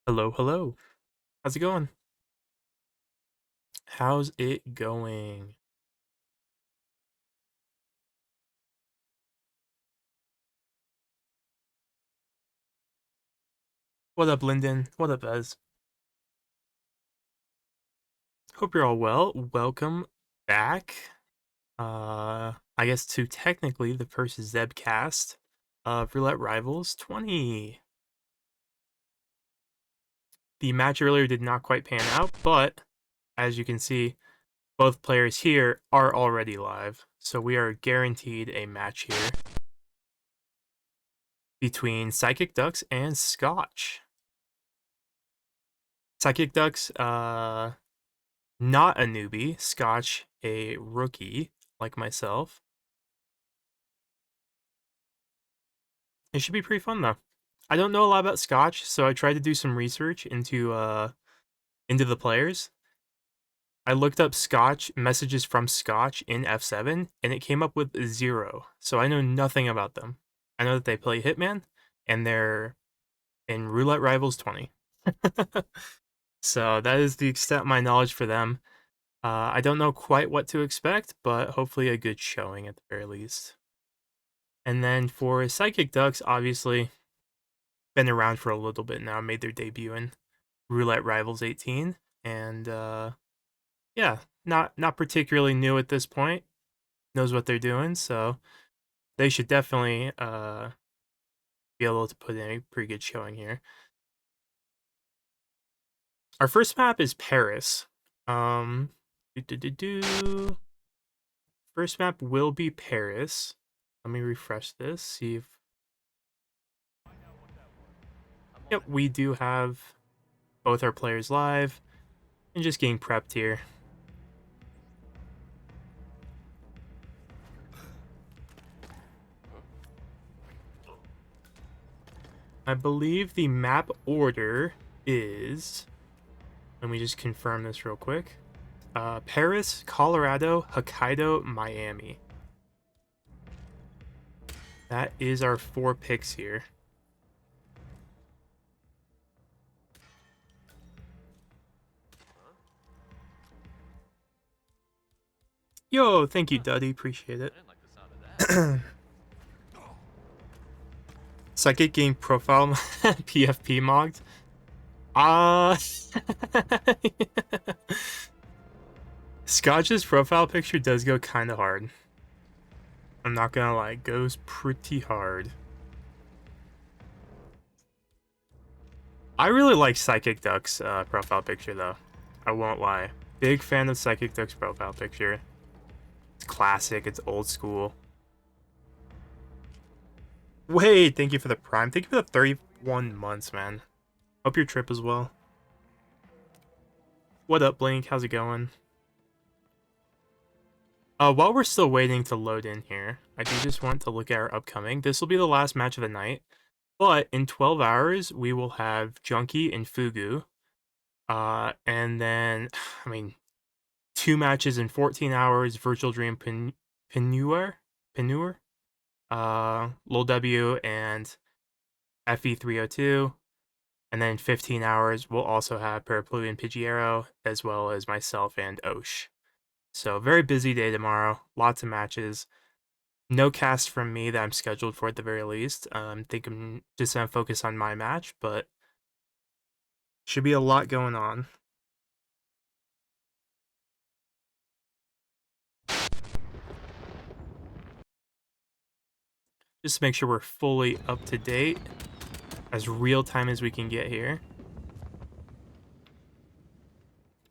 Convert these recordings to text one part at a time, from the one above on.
Hello, hello. How's it going? How's it going? What up, Lyndon? What up, Ez? Hope you're all well. Welcome back. I guess to technically the first Zebcast of Roulette Rivals 20. The match earlier did not quite pan out, but as you can see, both players here are already live. So we are guaranteed a match here between psychicducks and Sk0tch. psychicducks, not a newbie, Sk0tch a rookie like myself. It should be pretty fun though. I don't know a lot about Sk0tch, so I tried to do some research into the players. I looked up Sk0tch messages from Sk0tch in F7 and it came up with 0. So I know nothing about them. I know that they play Hitman and they're in Roulette Rivals 20. So that is the extent of my knowledge for them. I don't know quite what to expect, but hopefully a good showing at the very least. And then for psychicducks, obviously, been around for a little bit now, made their debut in Roulette Rivals 18, and yeah, not particularly new at this point. Knows what they're doing, so they should definitely be able to put in a pretty good showing here. Our first map is Paris. Um, First map will be Paris. Let me refresh this, see if... Yep, we do have both our players live, and just getting prepped here. I believe the map order is... Let me just confirm this real quick. Paris, Colorado, Hokkaido, Miami. That is our 4 picks here. Yo, thank you, Duddy. Appreciate it. Psychic game profile PFP mocked. Sk0tch's profile picture does go kind of hard. I'm not gonna lie, it goes pretty hard. I really like psychicducks' profile picture though. I won't lie. Big fan of psychicducks' profile picture. It's classic. It's old school. Wait, thank you for the prime. Thank you for the 31 months, man. Hope your trip as well. What up, Blink? How's it going? While we're still waiting to load in here, I do just want to look at our upcoming. This will be the last match of the night, but in 12 hours, we will have Junkie and Fugu. And then, I mean, 2 matches in 14 hours, Virtual Dream Penure, Lil W and FE302. And then 15 hours, we'll also have Parapluvian Pidgeotto, as well as myself and Sk0tch. So, very busy day tomorrow. Lots of matches. No cast from me that I'm scheduled for at the very least. I think I'm just going to focus on my match, but should be a lot going on. Just to make sure we're fully up to date, as real time as we can get here.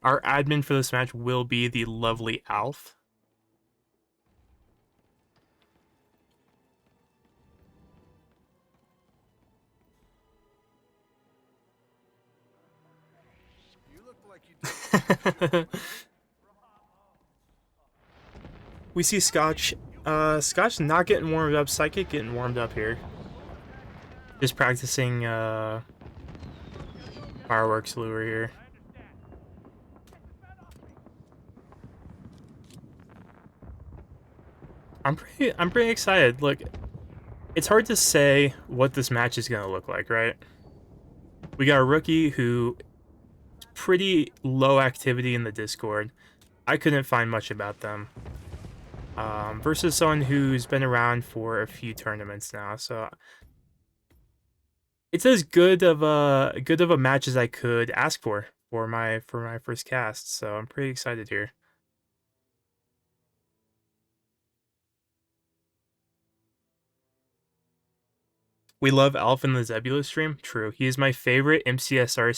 Our admin for this match will be the lovely Alf. You look like you We see Sk0tch. Sk0tch not getting warmed up. Psychic getting warmed up here. Just practicing fireworks lure here. I'm pretty excited. Look, it's hard to say what this match is gonna look like, right? We got a rookie who is pretty low activity in the Discord. I couldn't find much about them. Versus someone who's been around for a few tournaments now, so it's as good of a match as I could ask for my first cast. So I'm pretty excited here. We love Alf in the Zebula stream. True, he is my favorite MCSR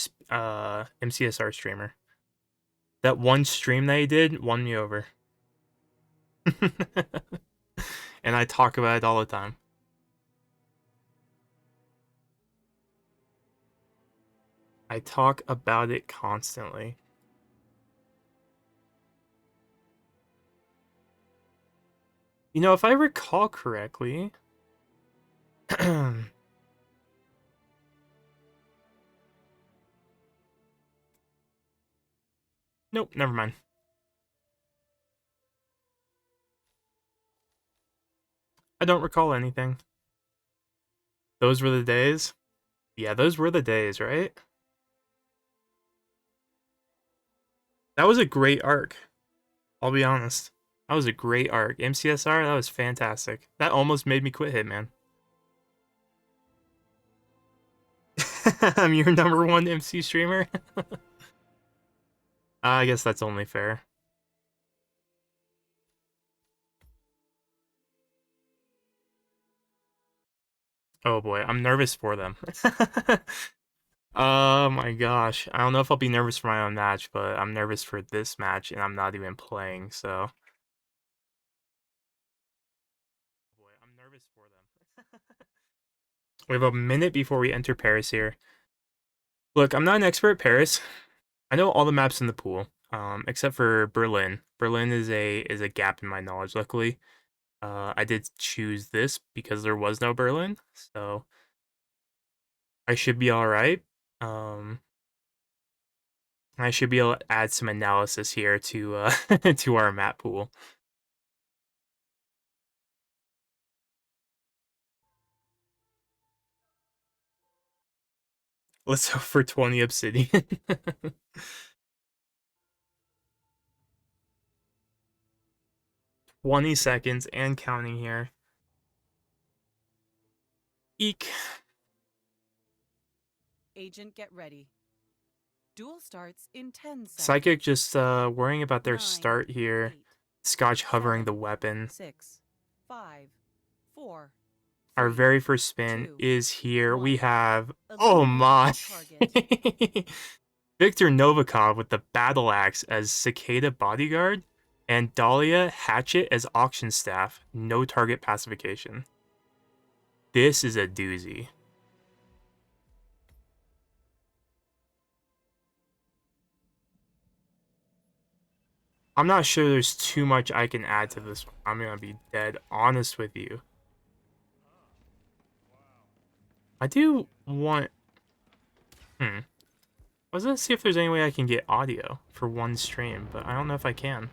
streamer. That one stream that he did won me over, and I talk about it all the time. I talk about it constantly. You know, if I recall correctly, nope, never mind. I don't recall anything. Those were the days. Yeah, those were the days, right? That was a great arc. I'll be honest. That was a great arc. MCSR, that was fantastic. That almost made me quit Hitman. I'm your #1 MC streamer. I guess that's only fair. Oh boy, I'm nervous for them. Oh my gosh. I don't know if I'll be nervous for my own match, but I'm nervous for this match and I'm not even playing, so. Boy, I'm nervous for them. We have a minute before we enter Paris here. Look, I'm not an expert at Paris. I know all the maps in the pool, except for Berlin. Berlin is a gap in my knowledge, luckily. I did choose this because there was no Berlin, so I should be all right. I should be able to add some analysis here to to our map pool. Let's hope for 20 obsidian. 20 seconds and counting here. Eek. Agent, get ready. Duel starts in 10 seconds. Psychic just worrying about their 9, start here. 8, Sk0tch hovering 7, the weapon. 6, 5, 4. Our 3, very first spin 2, is here. 1. We have... Oh my! Victor Novikov with the battle axe as Cicada bodyguard, and Dahlia hatchet as auction staff. No target pacification. This is a doozy. I'm not sure there's too much I can add to this one. I'm gonna be dead honest with you. I do want... I was gonna see if there's any way I can get audio for one stream, but I don't know if I can.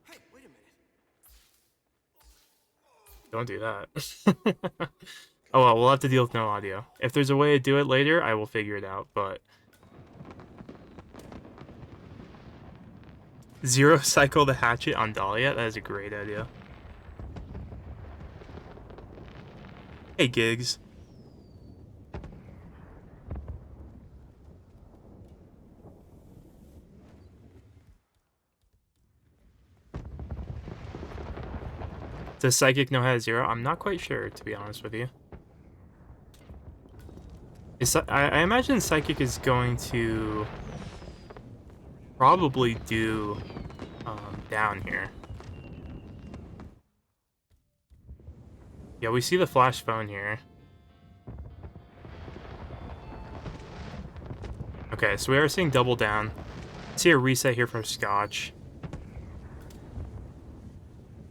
Hey, wait a minute. Don't do that. Oh well, we'll have to deal with no audio. If there's a way to do it later, I will figure it out, but... Zero cycle the hatchet on Dahlia? That is a great idea. Hey, Gigs. Does Psychic know how to zero? I'm not quite sure, to be honest with you. I imagine Psychic is going to probably do down here. Yeah, we see the flash phone here. Okay, so we are seeing double down. See a reset here from Sk0tch.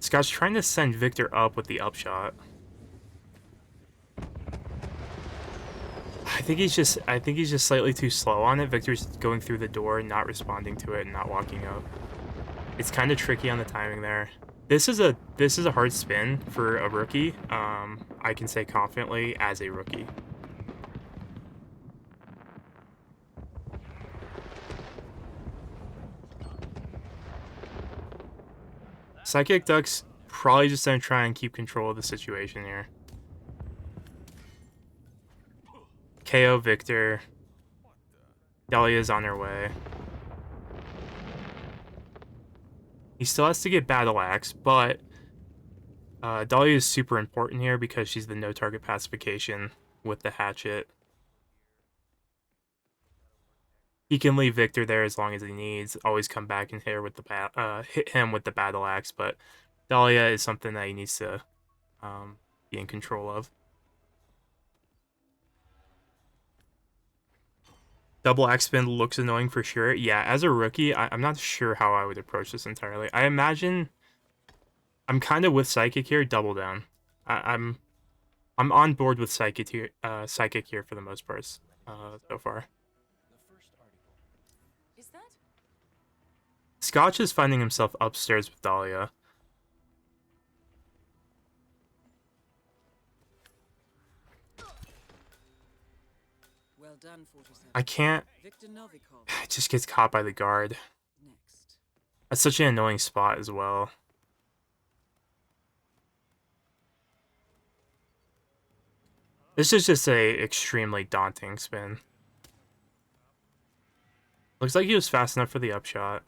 Sk0tch trying to send Victor up with the upshot. I think he's just slightly too slow on it. Victor's going through the door, not responding to it, and not walking up. It's kind of tricky on the timing there. This is a hard spin for a rookie. I can say confidently as a rookie. Psychic Ducks probably just gonna try and keep control of the situation here. KO Victor. Dahlia's on her way. He still has to get Battle Axe, but Dahlia is super important here because she's the no target pacification with the hatchet. He can leave Victor there as long as he needs. Always come back and hit him with the Battle Axe, but Dahlia is something that he needs to be in control of. Double axe spin looks annoying for sure. Yeah, as a rookie, I'm not sure how I would approach this entirely. I imagine I'm kind of with Psychic here, double down. I'm on board with Psychic here for the most part so far. Is that? Sk0tch is finding himself upstairs with Dahlia. Well done, 47. I can't. Victor Novikov. It just gets caught by the guard. Next. That's such an annoying spot as well. This is just a extremely daunting spin. Looks like he was fast enough for the upshot.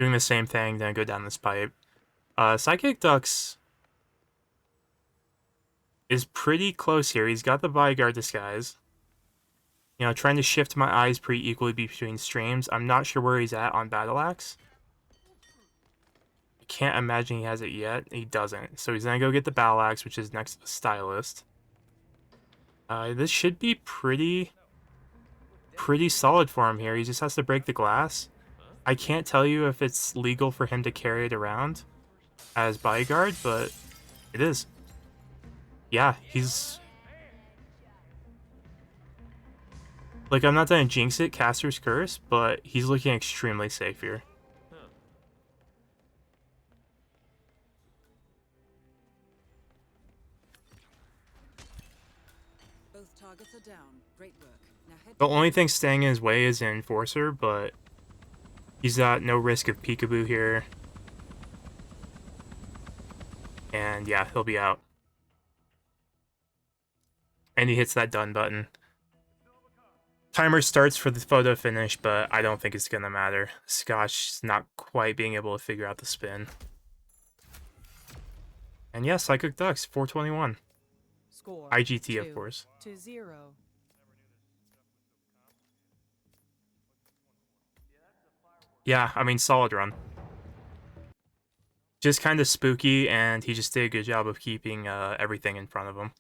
Doing the same thing, then go down this pipe. Psychic Ducks is pretty close here. He's got the bodyguard disguise. You know, trying to shift my eyes pretty equally between streams. I'm not sure where he's at on Battle Axe. I can't imagine he has it yet. He doesn't. So he's gonna go get the Battle Axe, which is next to the Stylist. This should be pretty solid for him here. He just has to break the glass. I can't tell you if it's legal for him to carry it around as bodyguard, but it is. Yeah, he's... Like, I'm not gonna jinx it, Caster's Curse, but he's looking extremely safe here. Both targets are down. Great work. Now head The only thing staying in his way is an Enforcer, but he's got no risk of peekaboo here. And yeah, he'll be out. And he hits that done button. Timer starts for the photo finish, but I don't think it's gonna matter. Sk0tch's not quite being able to figure out the spin. And yeah, Psychic Ducks, 421. Score. IGT, of course. 2-0. Yeah, I mean, solid run. Just kind of spooky, and he just did a good job of keeping everything in front of him.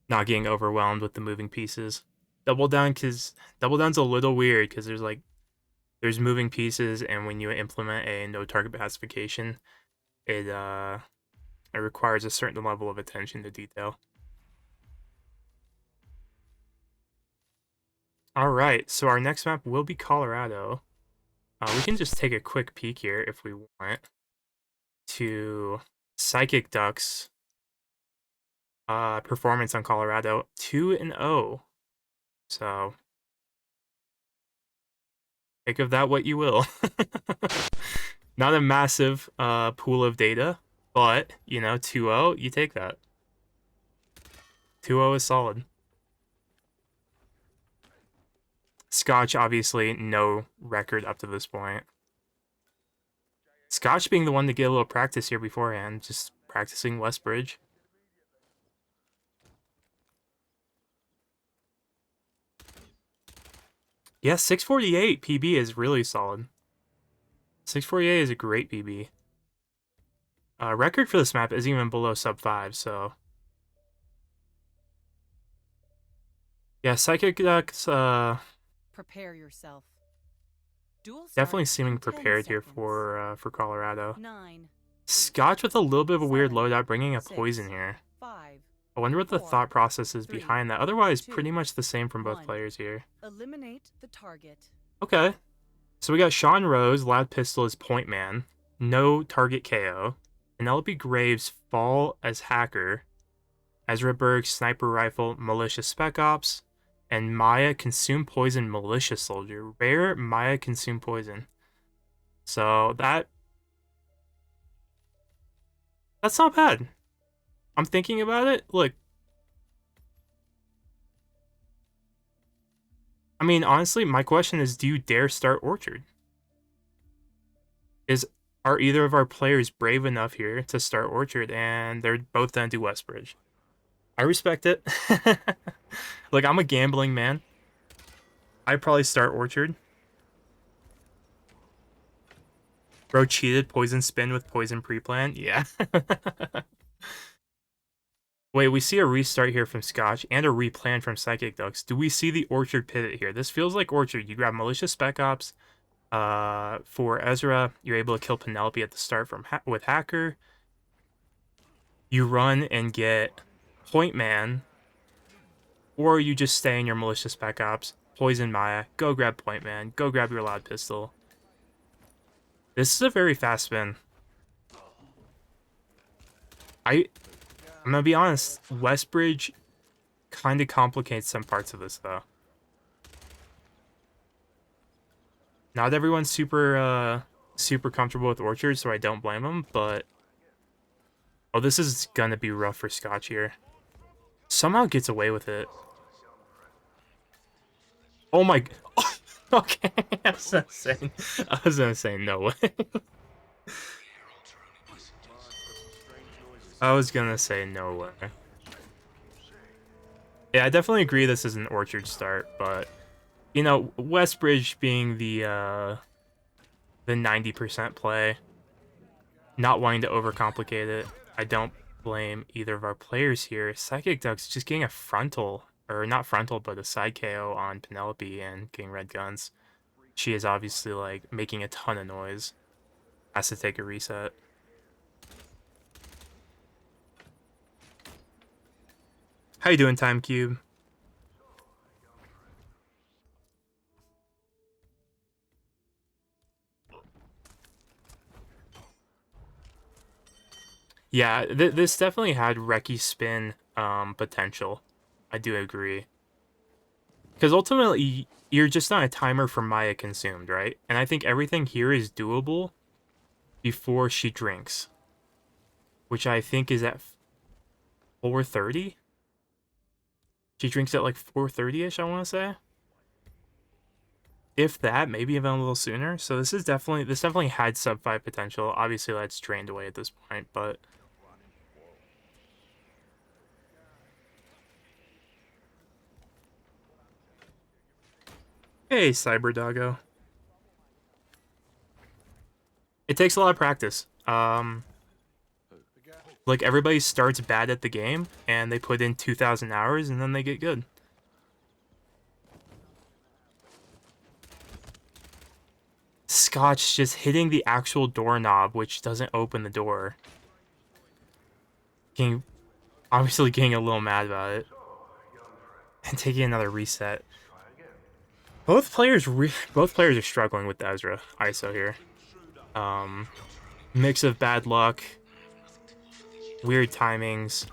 Not getting overwhelmed with the moving pieces. Double down's a little weird, because there's moving pieces, and when you implement a no target pacification, it requires a certain level of attention to detail. Alright, so our next map will be Colorado. We can just take a quick peek here if we want to Psychic Ducks performance on Colorado, 2-0. So take of that what you will. Not a massive pool of data, but you know, 2-0, you take that. 2-0 is solid. Sk0tch, obviously, no record up to this point. Sk0tch being the one to get a little practice here beforehand, just practicing Westbridge. Yeah, 648 PB is really solid. 648 is a great PB. Record for this map is even below sub 5, so... Yeah, Psychic Ducks, Prepare yourself. Dual definitely starts seeming in 10 prepared here seconds. for Colorado. 9. Sk0tch with a little bit of a weird 7, loadout, bringing a 6, poison here. 5. I wonder what the 4, thought process is 3, behind that. Otherwise, 2, pretty much the same from both 1. players here. Eliminate the target. Okay. So we got Sean Rose, Loud Pistol is Point Man, no target KO, Penelope Graves fall as hacker, Ezra Berg sniper rifle militia spec ops, and Maya consume poison militia soldier. Rare Maya consume poison. So that's not bad. I'm thinking about it. Look, I mean, honestly, my question is, do you dare start Orchard? Are either of our players brave enough here to start Orchard, and they're both gonna do Westbridge? I respect it. Like, I'm a gambling man. I'd probably start Orchard. Bro cheated poison spin with poison pre-plan. Yeah. Wait, we see a restart here from Sk0tch and a replan from psychicducks. Do we see the Orchard pivot here? This feels like Orchard. You grab Militia Spec Ops. For Ezra, you're able to kill Penelope at the start with Hacker. You run and get Point Man, or you just stay in your Militia Spec Ops, poison Maya, go grab Point Man, go grab your loud pistol. This is a very fast spin. I'm gonna be honest, Westbridge kind of complicates some parts of this, though. Not everyone's super comfortable with Orchard, so I don't blame them, but... Oh, this is gonna be rough for Sk0tch here. Somehow gets away with it. Oh my... Okay, I was gonna say no way. I was gonna say no way. Yeah, I definitely agree this is an Orchard start, but... You know, Westbridge being the 90% play, not wanting to overcomplicate it, I don't blame either of our players here. psychicducks just getting a frontal, or not frontal, but a side KO on Penelope and getting red guns. She is obviously, like, making a ton of noise. Has to take a reset. How you doing, Time Cube? Yeah, this definitely had Reki spin potential. I do agree. Because ultimately, you're just on a timer for Maya consumed, right? And I think everything here is doable before she drinks. Which I think is at 4:30? She drinks at like 4:30-ish, I want to say. If that, maybe even a little sooner. So this definitely had sub 5 potential. Obviously, that's drained away at this point, but... Hey, Cyber Doggo. It takes a lot of practice. Like, everybody starts bad at the game, and they put in 2,000 hours, and then they get good. Sk0tch just hitting the actual doorknob, which doesn't open the door. Obviously getting a little mad about it. And taking another reset. Both players are struggling with the Ezra ISO here. Mix of bad luck, weird timings.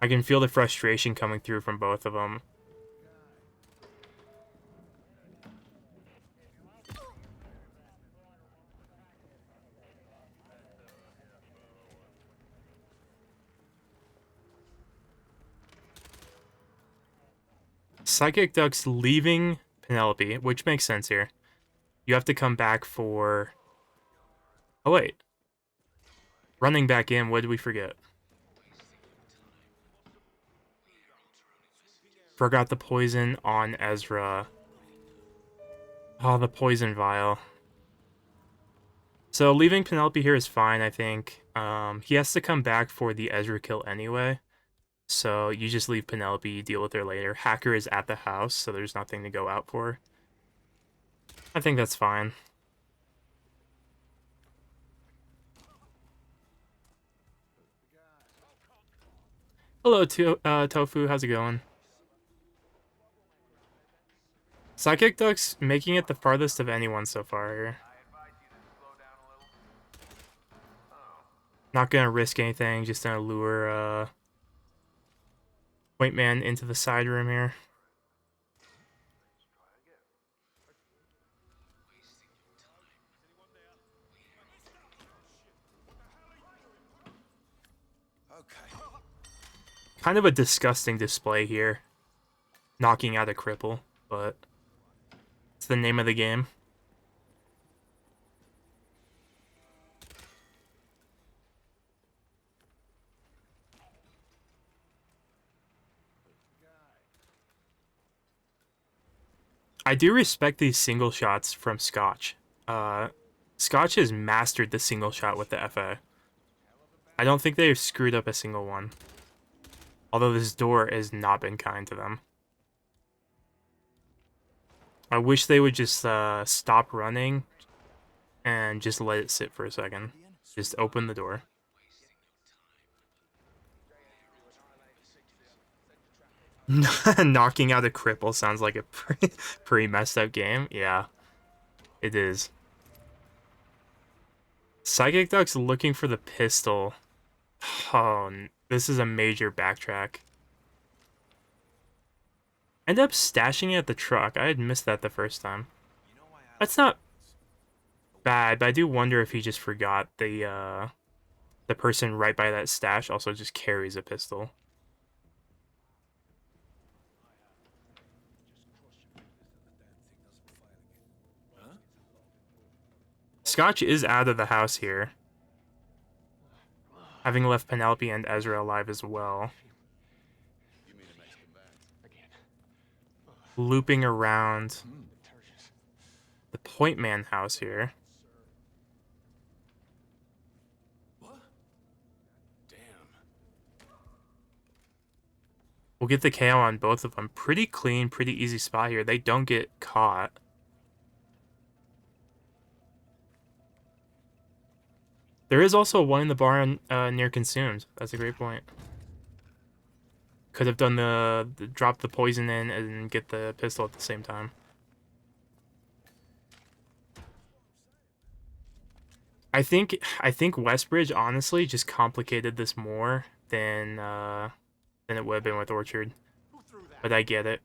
I can feel the frustration coming through from both of them. psychicducks leaving Penelope, which makes sense here. You have to come back for... Oh, wait. Running back in, what did we forget? Forgot the poison on Ezra. Oh, the poison vial. So leaving Penelope here is fine, I think. He has to come back for the Ezra kill anyway. So you just leave Penelope, deal with her later. Hacker is at the house, so there's nothing to go out for. I think that's fine. Hello, Tofu. How's it going? psychicducks making it the farthest of anyone so far here. Not gonna risk anything, just gonna lure Point Man into the side room here. Okay. Kind of a disgusting display here. Knocking out a cripple, but it's the name of the game. I do respect these single shots from Sk0tch. Sk0tch has mastered the single shot with the FA. I don't think they've screwed up a single one. Although this door has not been kind to them. I wish they would just stop running and just let it sit for a second. Just open the door. Knocking out a cripple sounds like a pretty messed up game. Yeah, it is. psychicducks looking for the pistol. Oh, this is a major backtrack. End up stashing it at the truck. I had missed that the first time. That's not bad, but I do wonder if he just forgot the person right by that stash also just carries a pistol. Sk0tch is out of the house here, having left Penelope and Ezra alive as well. Looping around the Point Man house here. We'll get the KO on both of them. Pretty clean, pretty easy spot here. They don't get caught. There is also one in the barn near Consumed. That's a great point. Could have done the drop the poison in and get the pistol at the same time. I think Westbridge honestly just complicated this more than it would have been with Orchard. But I get it.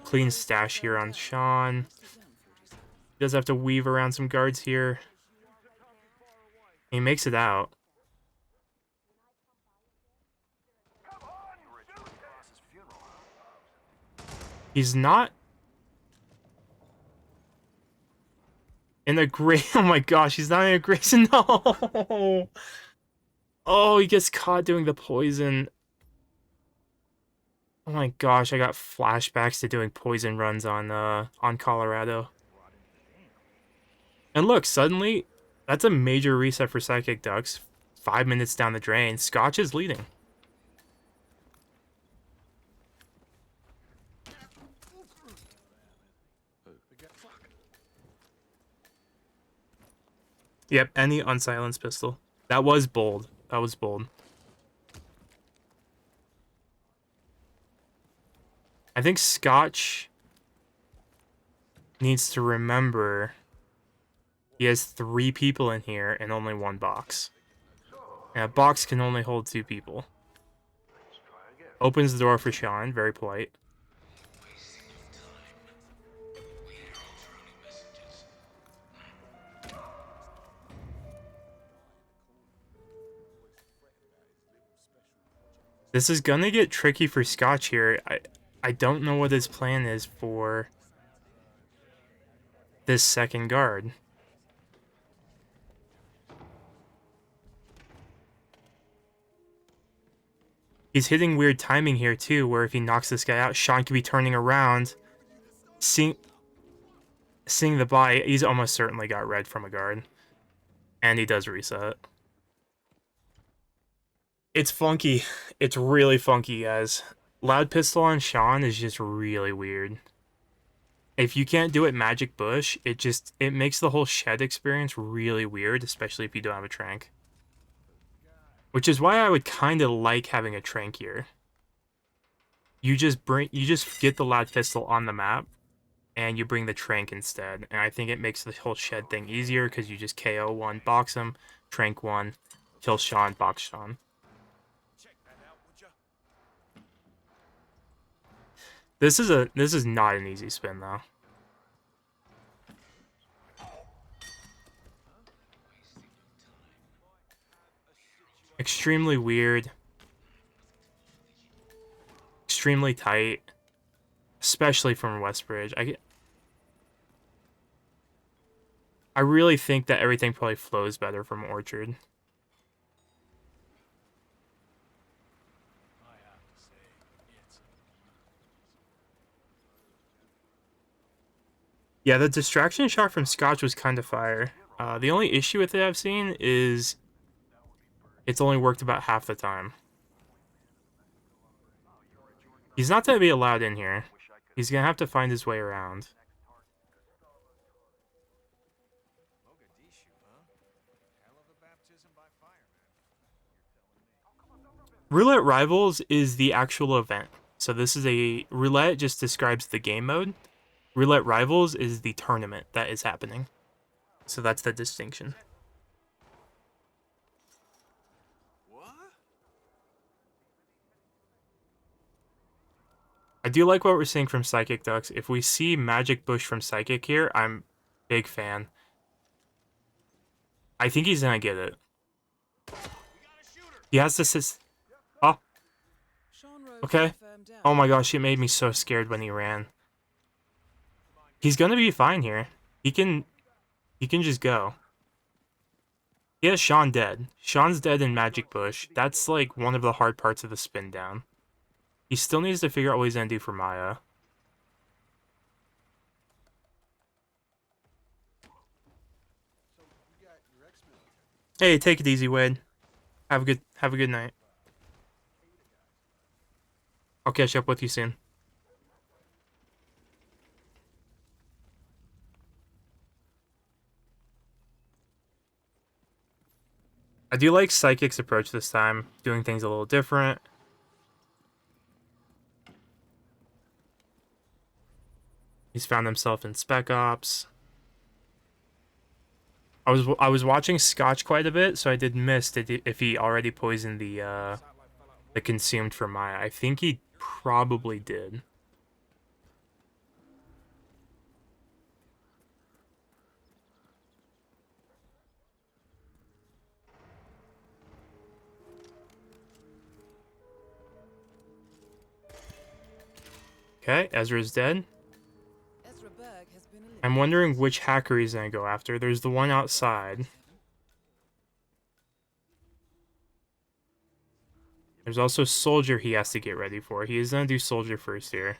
Clean stash here on Sean. He does have to weave around some guards here. He makes it out. He's not in a great... Oh my gosh, he's not in a great... No! Oh, he gets caught doing the poison. Oh my gosh, I got flashbacks to doing poison runs on Colorado. And look, suddenly, that's a major reset for psychicducks. 5 minutes down the drain, Sk0tch is leading. Yep, any unsilenced pistol. That was bold. That was bold. I think Sk0tch needs to remember he has 3 people in here and only 1 box. And a box can only hold 2 people. Opens the door for Sean, very polite. This is gonna get tricky for Sk0tch here. I don't know what his plan is for this second guard. He's hitting weird timing here too, where if he knocks this guy out, Sean could be turning around, seeing the buy. He's almost certainly got red from a guard, and he does reset. It's funky. It's really funky, guys. Loud pistol on Sean is just really weird. If you can't do it Magic Bush, it makes the whole shed experience really weird, especially if you don't have a trank. Which is why I would kind of like having a trank here. You just get the loud pistol on the map, and you bring the trank instead. And I think it makes the whole shed thing easier because you just KO one, box him, trank one, kill Sean, box Sean. Check that out, would ya? This is not an easy spin though. Extremely weird. Extremely tight. Especially from Westbridge. I really think that everything probably flows better from Orchard. Yeah, the distraction shot from Sk0tch was kind of fire. The only issue with it I've seen is it's only worked about half the time. He's not going to be allowed in here. He's going to have to find his way around. Mogadishu, huh? Hell of a baptism by fire, man. Roulette Rivals is the actual event. So this is a... Roulette just describes the game mode. Roulette Rivals is the tournament that is happening. So that's the distinction. What? I do like what we're seeing from psychicducks. If we see Magic Bush from Psychic here, I'm big fan. I think he's gonna get it. He has this. Oh, okay. Oh my gosh, it made me so scared when he ran. He's gonna be fine here. He can just go. He has Sean dead. Sean's dead in Magic Bush. That's like one of the hard parts of the spin down. He still needs to figure out what he's gonna do for Maya. Hey, take it easy, Wade. Have a good night. I'll catch up with you soon. I do like Psychic's approach this time, doing things a little different. He's found himself in Spec Ops. I was watching Sk0tch quite a bit, so I did miss if he already poisoned the consumed for Maya. I think he probably did. Okay, Ezra's dead. I'm wondering which hacker he's gonna go after. There's the one outside. There's also Soldier he has to get ready for. He is gonna do Soldier first here.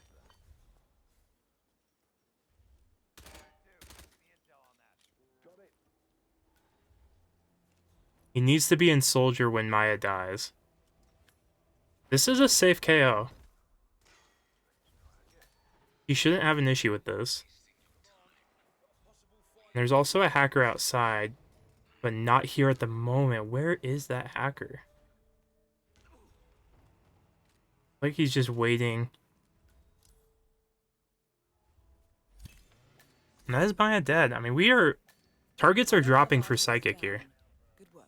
He needs to be in Soldier when Maya dies. This is a safe KO. He shouldn't have an issue with this. There's also a hacker outside, but not here at the moment. Where is that hacker? Like he's just waiting. And that is Maya dead. I mean, targets are dropping for Psychic here. Good work.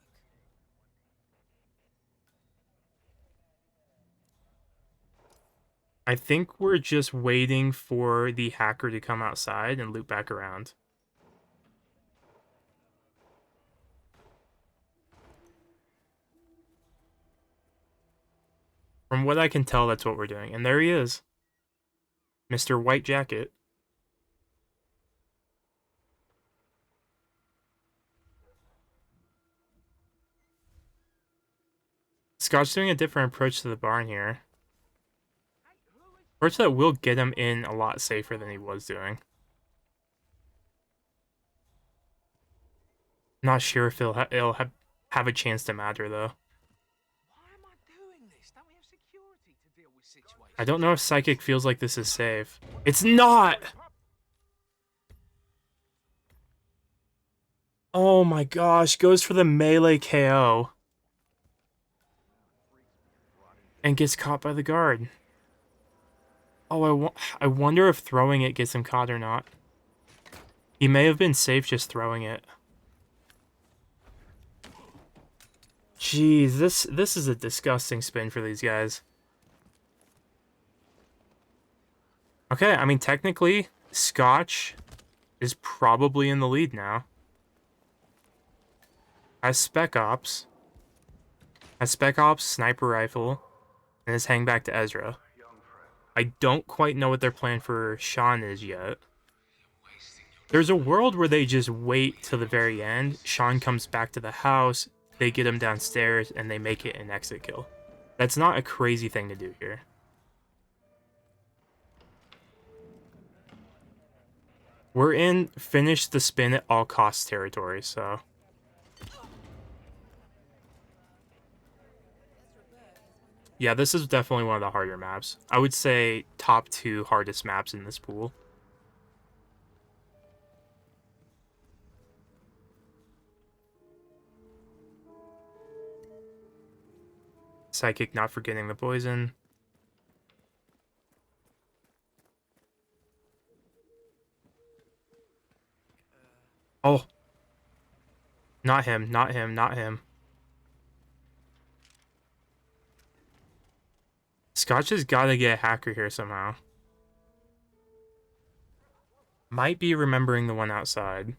I think we're just waiting for the hacker to come outside and loop back around. From what I can tell, that's what we're doing. And there he is. Mr. White Jacket. Sk0tch's doing a different approach to the barn here. Approach that will get him in a lot safer than he was doing. Not sure if it'll have a chance to matter, though. I don't know if Psychic feels like this is safe. It's not! Oh my gosh, goes for the melee KO. And gets caught by the guard. Oh, I wonder if throwing it gets him caught or not. He may have been safe just throwing it. Jeez, this is a disgusting spin for these guys. Okay, I mean, technically, Sk0tch is probably in the lead now. Has Spec Ops. Has Spec Ops, Sniper Rifle, and is hang back to Ezra. I don't quite know what their plan for Sean is yet. There's a world where they just wait till the very end. Sean comes back to the house, they get him downstairs, and they make it an exit kill. That's not a crazy thing to do here. We're in finish the spin at all costs territory, so... Yeah, this is definitely one of the harder maps. I would say top 2 hardest maps in this pool. Psychic not forgetting the poison. Oh. Not him, not him, not him. Sk0tch has got to get a hacker here somehow. Might be remembering the one outside.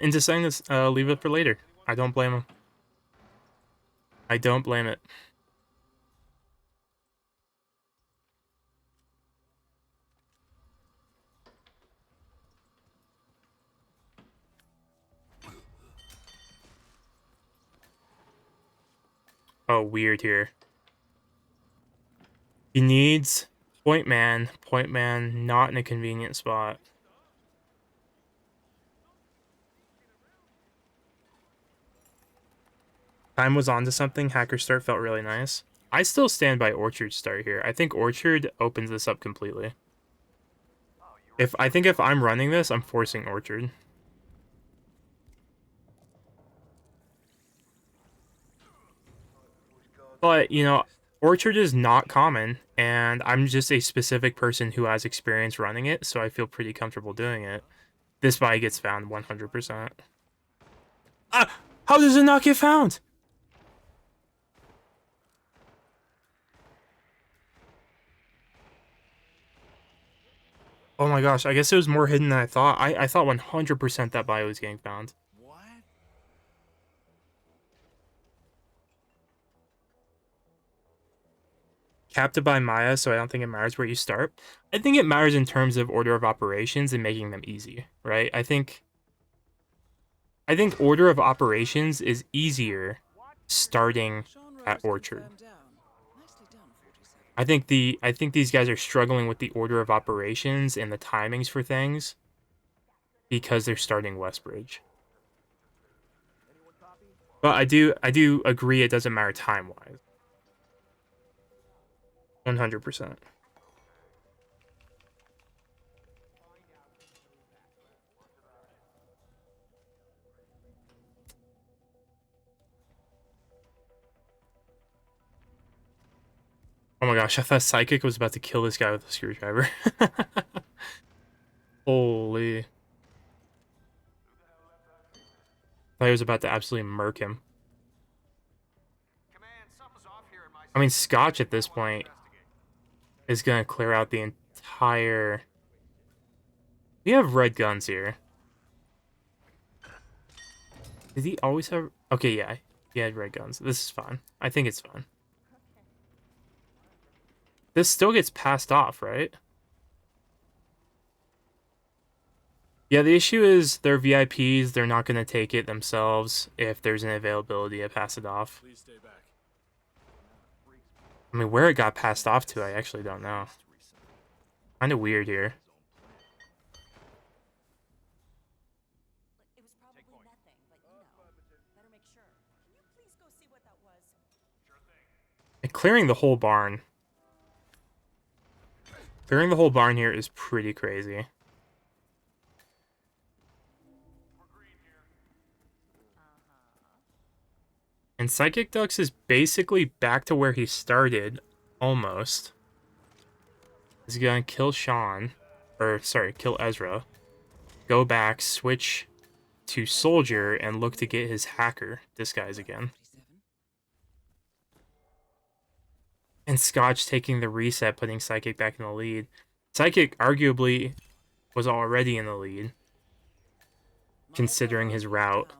And deciding to leave it for later. I don't blame him. I don't blame it. Oh, weird here. He needs point man. Point man, not in a convenient spot. Time was onto something. Hacker start felt really nice. I still stand by Orchard start here. I think Orchard opens this up completely. I think if I'm running this, I'm forcing Orchard. But, you know, Orchard is not common, and I'm just a specific person who has experience running it, so I feel pretty comfortable doing it. This buy gets found 100%. Ah! How does it not get found? Oh my gosh, I guess it was more hidden than I thought. I thought 100% that buy was getting found. What? Capped by Maya, so I don't think it matters where you start. I think it matters in terms of order of operations and making them easy, right? I think order of operations is easier starting at Orchard. I think these guys are struggling with the order of operations and the timings for things because they're starting Westbridge. But I do agree it doesn't matter time-wise. 100%. Oh my gosh, I thought Psychic was about to kill this guy with a screwdriver. Holy. I thought he was about to absolutely murk him. I mean, Sk0tch at this point is going to clear out the entire... We have red guns here. Did he always have... Okay, yeah. He had red guns. This is fine. I think it's fine. This still gets passed off, right? Yeah, the issue is they're VIPs. They're not going to take it themselves if there's an availability to pass it off. I mean, where it got passed off to, I actually don't know. Kind of weird here. It was probably nothing, but better make sure. Can you please go see what that was? Sure thing. And clearing the whole barn. Clearing the whole barn here is pretty crazy. We're green here. And Psychic Ducks is basically back to where he started, almost. He's gonna kill Sean, or sorry, kill Ezra. Go back, switch to Soldier, and look to get his hacker disguise again. And Sk0tch taking the reset, putting Psychic back in the lead. Psychic arguably was already in the lead, considering his route.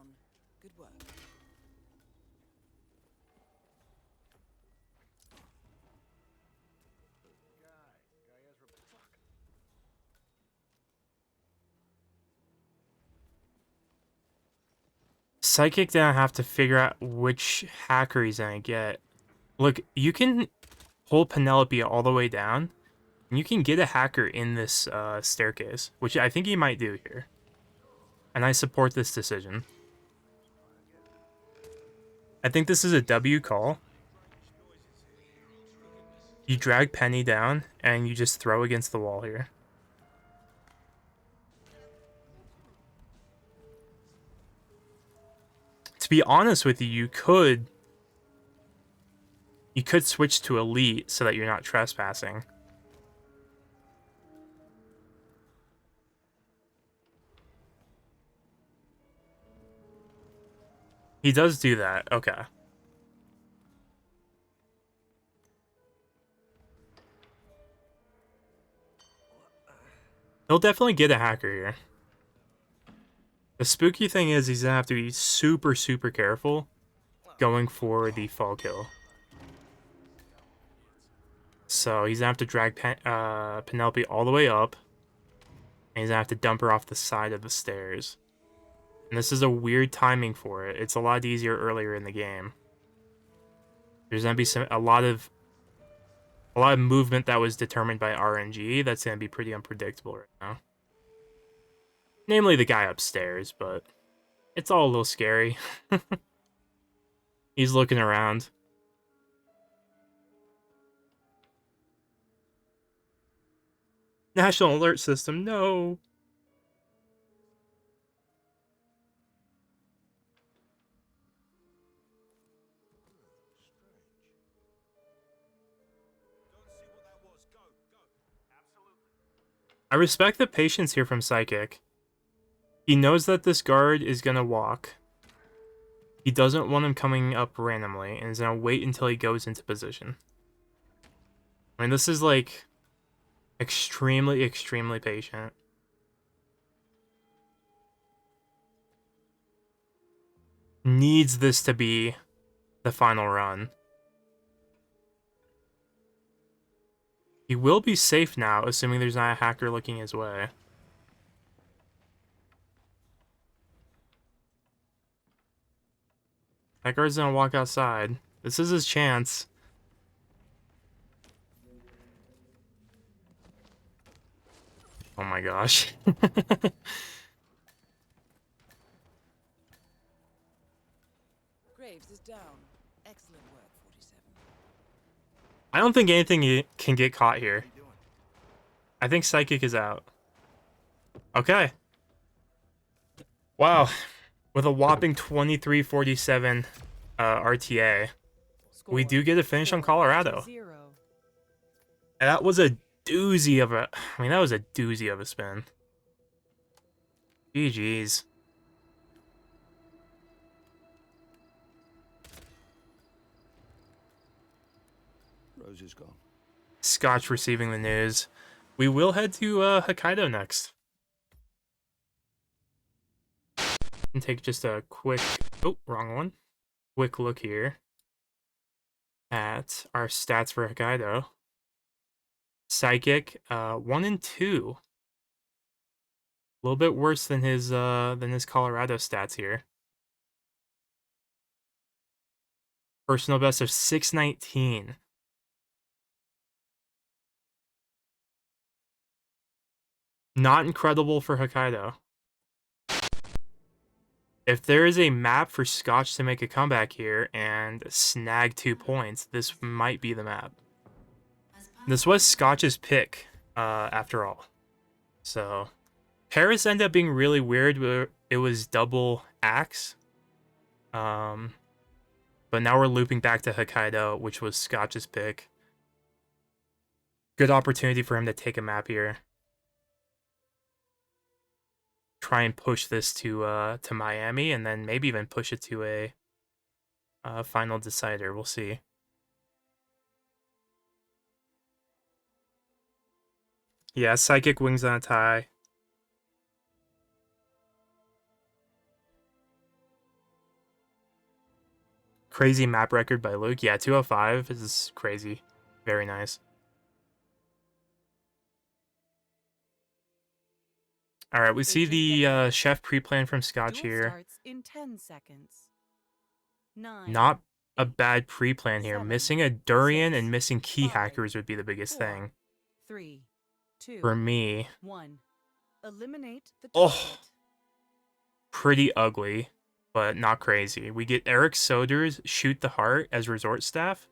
Psychic didn't have to figure out which hacker he's gonna get. Look, you can pull Penelope all the way down, and you can get a hacker in this staircase, which I think he might do here. And I support this decision. I think this is a W call. You drag Penny down, and you just throw against the wall here. To be honest with you, you could switch to Elite so that you're not trespassing. He does do that. Okay. He'll definitely get a hacker here. The spooky thing is he's gonna have to be super, super careful going for the fall kill. So he's gonna have to drag Penelope all the way up, and he's gonna have to dump her off the side of the stairs. And this is a weird timing for it. It's a lot easier earlier in the game. There's gonna be a lot of movement that was determined by RNG. That's gonna be pretty unpredictable right now. Namely the guy upstairs, but it's all a little scary. He's looking around. National alert system, no. I respect the patience here from Psychic. He knows that this guard is gonna walk. He doesn't want him coming up randomly, and is gonna wait until he goes into position. I mean, this is like extremely, extremely patient. Needs this to be the final run. He will be safe now, assuming there's not a hacker looking his way. That guard's gonna walk outside. This is his chance. Oh my gosh. Graves is down. Excellent work, 47. I don't think anything can get caught here. I think Psychic is out. Okay. Wow. With a whopping 23-47 RTA, we do get a finish on Colorado. And that was a doozy of a... I mean, that was a doozy of a spin. GG's. Rose is gone. Sk0tch receiving the news. We will head to Hokkaido next. And take just a quick... Oh, wrong one. Quick look here at our stats for Hokkaido. Psychic, 1 and 2. A little bit worse than his Colorado stats here. Personal best of 619. Not incredible for Hokkaido. If there is a map for Sk0tch to make a comeback here and snag 2 points, this might be the map. This was Sk0tch's pick, after all. So, Paris ended up being really weird, where it was double axe. But now we're looping back to Hokkaido, which was Sk0tch's pick. Good opportunity for him to take a map here. Try and push this to Miami, and then maybe even push it to a final decider. We'll see. Yeah, Psychic wings on a tie. Crazy map record by Luke. Yeah, 205 is crazy. Very nice. All right, we see the chef pre-plan from Sk0tch Duel here. starts in 10 seconds. 9. Not a 8, bad pre-plan here. 7, Missing a durian 6, and missing key 5, hackers would be the biggest 4, thing 3, 2, for me. 1. Eliminate the Oh, target. pretty ugly, but not crazy. We get Eric Soder's Shoot the Heart as resort staff.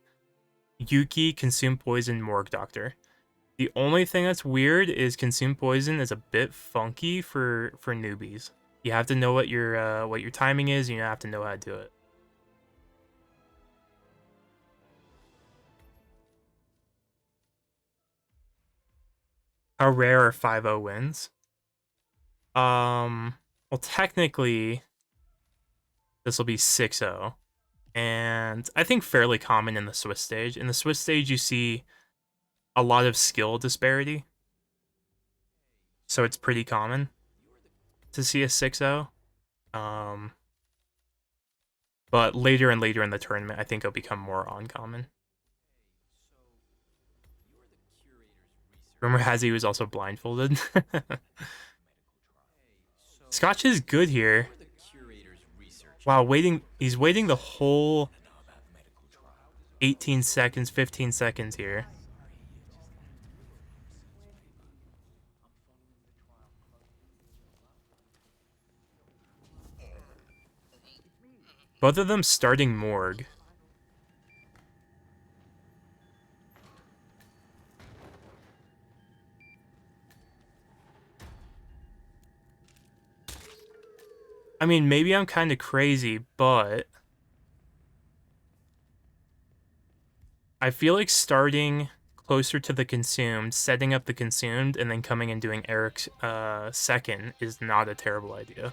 Yuki, Consume Poison, Morgue Doctor. The only thing that's weird is Consume Poison is a bit funky for newbies. You have to know what your timing is, and you have to know how to do it. How rare are 5-0 wins? Well, technically, this will be 6-0. And I think fairly common in the Swiss stage. In the Swiss stage, you see a lot of skill disparity. So it's pretty common to see a 6-0. But later and later in the tournament, I think it'll become more uncommon. Rumor has he was also blindfolded. Sk0tch is good here. Wow, he's waiting the whole 18 seconds, 15 seconds here. Both of them starting Morgue. I mean, maybe I'm kind of crazy, but I feel like starting closer to the Consumed, setting up the Consumed, and then coming and doing Eric's second is not a terrible idea.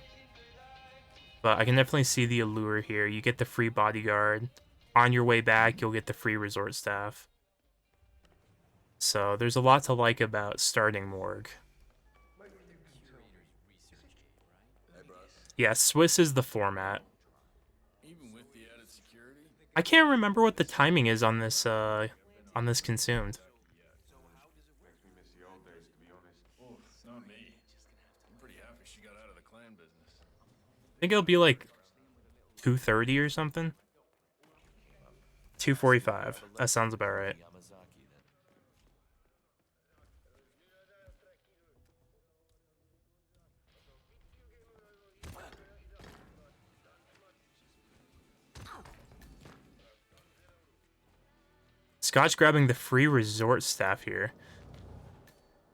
But I can definitely see the allure here. You get the free bodyguard. On your way back, you'll get the free resort staff. So there's a lot to like about starting Morgue. Yeah, Swiss is the format. I can't remember what the timing is on this Consumed. I think it'll be like 2:30 or something. 2:45. That sounds about right. Sk0tch grabbing the free resort staff here.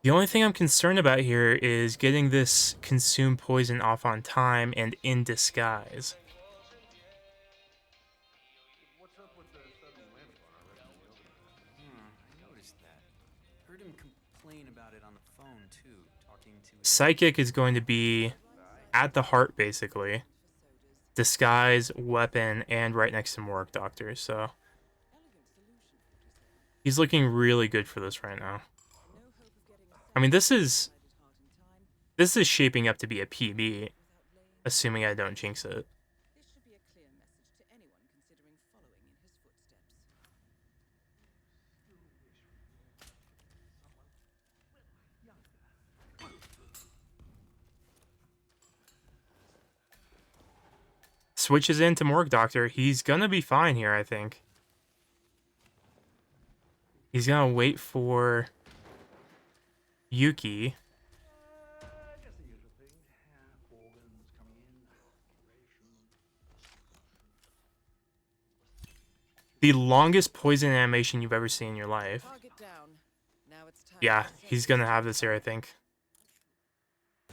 The only thing I'm concerned about here is getting this Consume Poison off on time and in disguise. Psychic is going to be at the heart, basically. Disguise, weapon, and right next to Morgue Doctor, so he's looking really good for this right now. I mean, this is shaping up to be a PB, assuming I don't jinx it. This should be a clear message to anyone considering following in his footsteps. Switches into Morgue Doctor. He's gonna be fine here, I think. He's gonna wait for Yuki. The longest poison animation you've ever seen in your life. Target down. Now it's time. Yeah, he's gonna have this here, I think.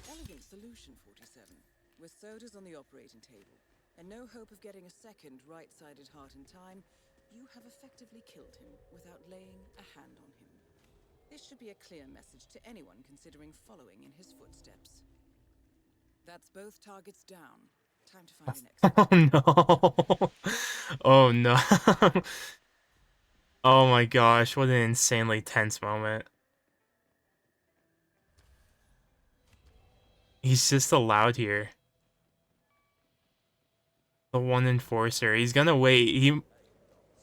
Elegant solution, 47. With sodas on the operating table. and no hope of getting a second right-sided heart in time, you have effectively killed him without laying a hand on him. This should be a clear message to anyone considering following in his footsteps. That's both targets down. Time to find an exit. Oh no. Oh no. Oh my gosh, what an insanely tense moment. He's just allowed here. The one enforcer. He's gonna wait.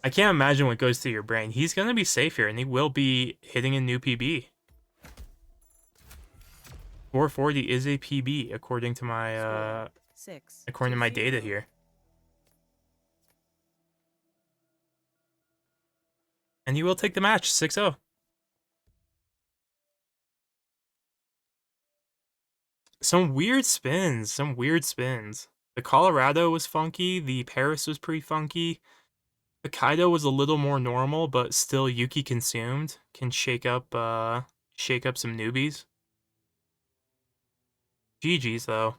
I can't imagine what goes through your brain. He's gonna be safe here, and he will be hitting a new PB. 440 is a PB according to my data here. And he will take the match 6-0. Some weird spins. The Colorado was funky. The Paris was pretty funky. The Kaido was a little more normal, but still Yuki consumed. Can shake up some newbies. GG's though.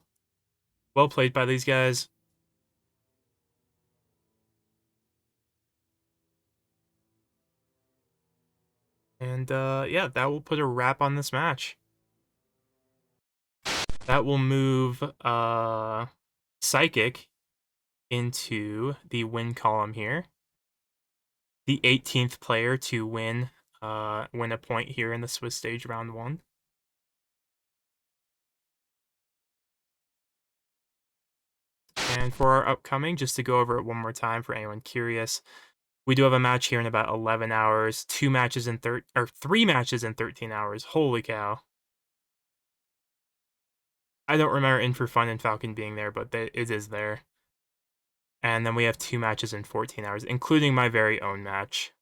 Well played by these guys. And yeah, that will put a wrap on this match. That will move Psychic into the win column here. The 18th player to win a point here in the Swiss stage round 1. And for our upcoming, just to go over it one more time for anyone curious, we do have a match here in about 11 hours, 3 matches in 13 hours. Holy cow. I don't remember In For Fun and Falcon being there, but it is there. And then we have 2 matches in 14 hours, including my very own match.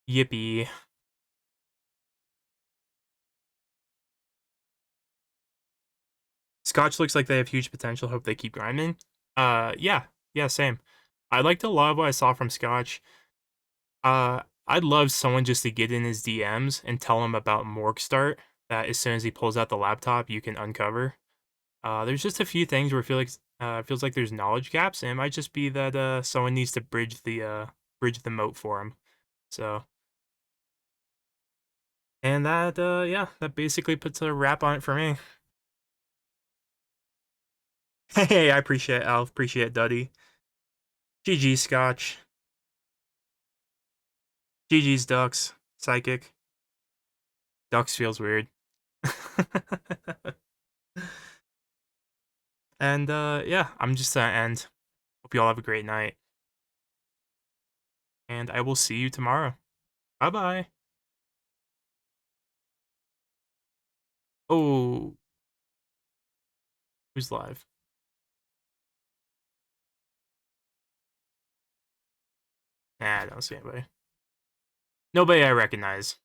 Yippee. Sk0tch looks like they have huge potential. Hope they keep grinding. Yeah, same. I liked a lot of what I saw from Sk0tch. I'd love someone just to get in his DMs and tell him about Morgstart, that as soon as he pulls out the laptop, you can uncover. There's just a few things where it feels like there's knowledge gaps, and it might just be that someone needs to bridge the moat for him. So, and that yeah, that basically puts a wrap on it for me. Hey, I appreciate it, Alf. Appreciate it, Duddy. GG, Sk0tch. GG's Ducks. Psychic. Ducks feels weird. And yeah, I'm just gonna end. Hope you all have a great night. And I will see you tomorrow. Bye-bye. Oh, who's live? Nah, I don't see anybody. Nobody I recognize.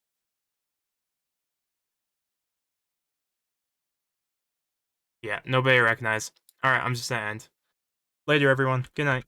Yeah, nobody I recognize. Alright, I'm just gonna end. Later, everyone. Good night.